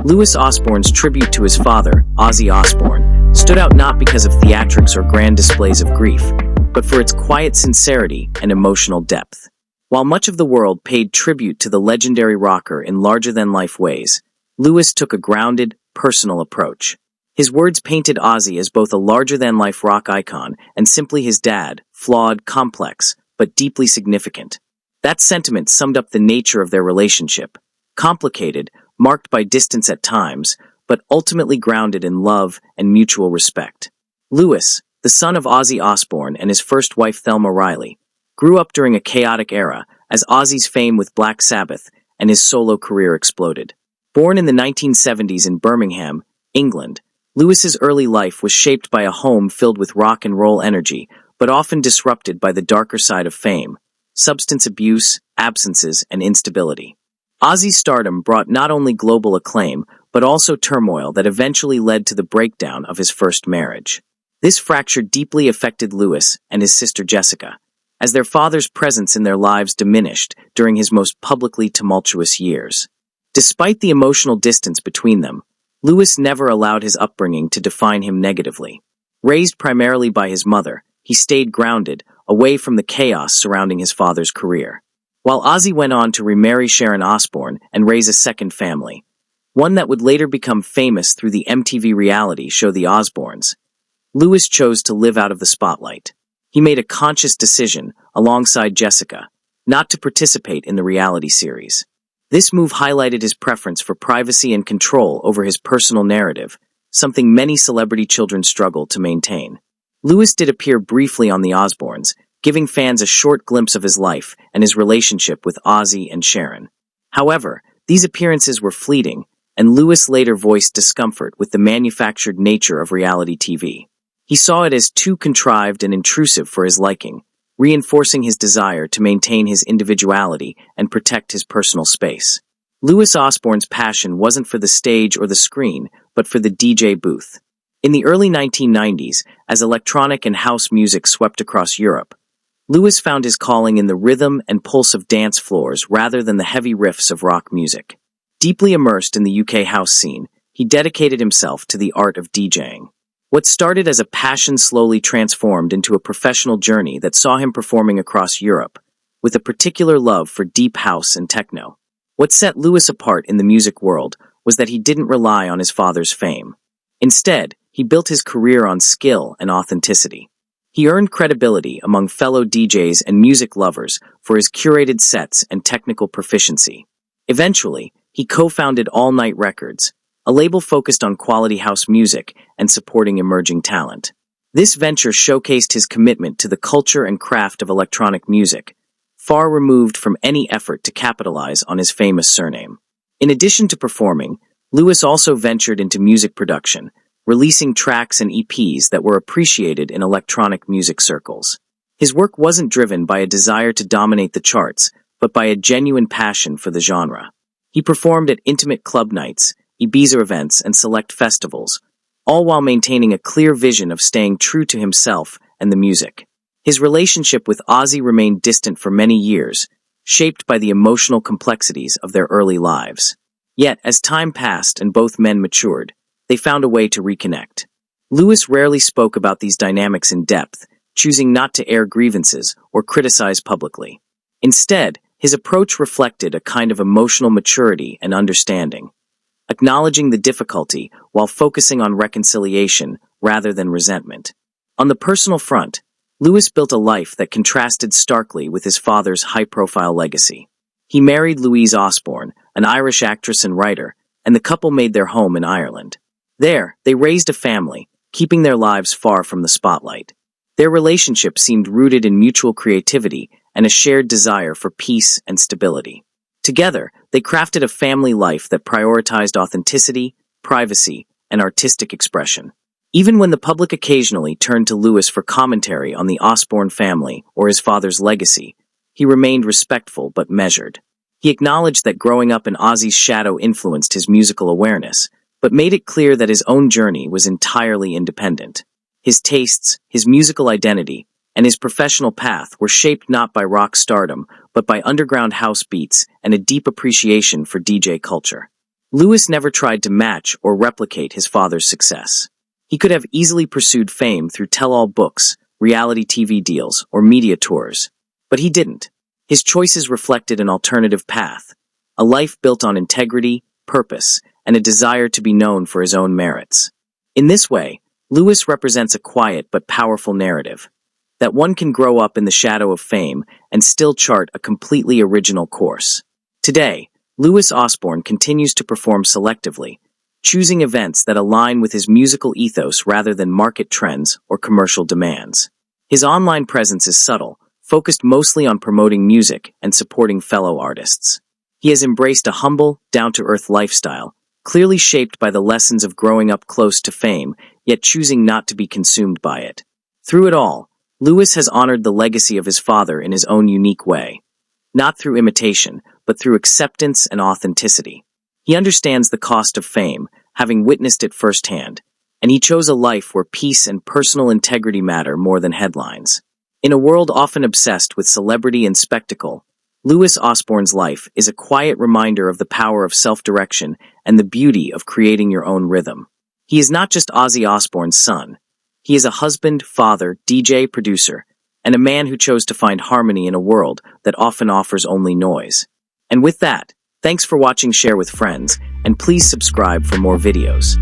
Louis Osbourne's tribute to his father, Ozzy Osbourne, stood out not because of theatrics or grand displays of grief, but for its quiet sincerity and emotional depth. While much of the world paid tribute to the legendary rocker in larger-than-life ways, Louis took a grounded, personal approach. His words painted Ozzy as both a larger-than-life rock icon and simply his dad, flawed, complex, but deeply significant. That sentiment summed up the nature of their relationship, complicated, marked by distance at times, but ultimately grounded in love and mutual respect. Louis, the son of Ozzy Osbourne and his first wife Thelma Riley, grew up during a chaotic era as Ozzy's fame with Black Sabbath and his solo career exploded. Born in the 1970s in Birmingham, England, Louis's early life was shaped by a home filled with rock and roll energy, but often disrupted by the darker side of fame, substance abuse, absences, and instability. Ozzy's stardom brought not only global acclaim, but also turmoil that eventually led to the breakdown of his first marriage. This fracture deeply affected Louis and his sister Jessica, as their father's presence in their lives diminished during his most publicly tumultuous years. Despite the emotional distance between them, Louis never allowed his upbringing to define him negatively. Raised primarily by his mother, he stayed grounded, away from the chaos surrounding his father's career. While Ozzy went on to remarry Sharon Osbourne and raise a second family, one that would later become famous through the MTV reality show The Osbournes, Louis chose to live out of the spotlight. He made a conscious decision, alongside Jessica, not to participate in the reality series. This move highlighted his preference for privacy and control over his personal narrative, something many celebrity children struggle to maintain. Louis did appear briefly on The Osbournes, giving fans a short glimpse of his life and his relationship with Ozzy and Sharon. However, these appearances were fleeting, and Louis later voiced discomfort with the manufactured nature of reality TV. He saw it as too contrived and intrusive for his liking, reinforcing his desire to maintain his individuality and protect his personal space. Louis Osbourne's passion wasn't for the stage or the screen, but for the DJ booth. In the early 1990s, as electronic and house music swept across Europe, Louis found his calling in the rhythm and pulse of dance floors rather than the heavy riffs of rock music. Deeply immersed in the UK house scene, he dedicated himself to the art of DJing. What started as a passion slowly transformed into a professional journey that saw him performing across Europe, with a particular love for deep house and techno. What set Louis apart in the music world was that he didn't rely on his father's fame. Instead, he built his career on skill and authenticity. He earned credibility among fellow DJs and music lovers for his curated sets and technical proficiency. Eventually, he co-founded All Night Records, a label focused on quality house music and supporting emerging talent. This venture showcased his commitment to the culture and craft of electronic music, far removed from any effort to capitalize on his famous surname. In addition to performing, Louis also ventured into music production, releasing tracks and EPs that were appreciated in electronic music circles. His work wasn't driven by a desire to dominate the charts, but by a genuine passion for the genre. He performed at intimate club nights, Ibiza events, and select festivals, all while maintaining a clear vision of staying true to himself and the music. His relationship with Ozzy remained distant for many years, shaped by the emotional complexities of their early lives. Yet, as time passed and both men matured, they found a way to reconnect. Louis rarely spoke about these dynamics in depth, choosing not to air grievances or criticize publicly. Instead, his approach reflected a kind of emotional maturity and understanding, acknowledging the difficulty while focusing on reconciliation rather than resentment. On the personal front, Louis built a life that contrasted starkly with his father's high-profile legacy. He married Louise Osbourne, an Irish actress and writer, and the couple made their home in Ireland. There, they raised a family, keeping their lives far from the spotlight. Their relationship seemed rooted in mutual creativity and a shared desire for peace and stability. Together, they crafted a family life that prioritized authenticity, privacy, and artistic expression. Even when the public occasionally turned to Louis for commentary on the Osbourne family or his father's legacy, he remained respectful but measured. He acknowledged that growing up in Ozzy's shadow influenced his musical awareness, but made it clear that his own journey was entirely independent. His tastes, his musical identity, and his professional path were shaped not by rock stardom, but by underground house beats and a deep appreciation for DJ culture. Lewis never tried to match or replicate his father's success. He could have easily pursued fame through tell-all books, reality TV deals, or media tours. But he didn't. His choices reflected an alternative path, a life built on integrity, purpose, and a desire to be known for his own merits. In this way, Lewis represents a quiet but powerful narrative, that one can grow up in the shadow of fame and still chart a completely original course. Today, Louis Osbourne continues to perform selectively, choosing events that align with his musical ethos rather than market trends or commercial demands. His online presence is subtle, focused mostly on promoting music and supporting fellow artists. He has embraced a humble, down-to-earth lifestyle, clearly shaped by the lessons of growing up close to fame, yet choosing not to be consumed by it. Through it all, Lewis has honored the legacy of his father in his own unique way, not through imitation, but through acceptance and authenticity. He understands the cost of fame, having witnessed it firsthand, and he chose a life where peace and personal integrity matter more than headlines. In a world often obsessed with celebrity and spectacle, Louis Osbourne's life is a quiet reminder of the power of self-direction and the beauty of creating your own rhythm. He is not just Ozzy Osbourne's son. He is a husband, father, DJ, producer, and a man who chose to find harmony in a world that often offers only noise. And with that, thanks for watching, share with friends, and please subscribe for more videos.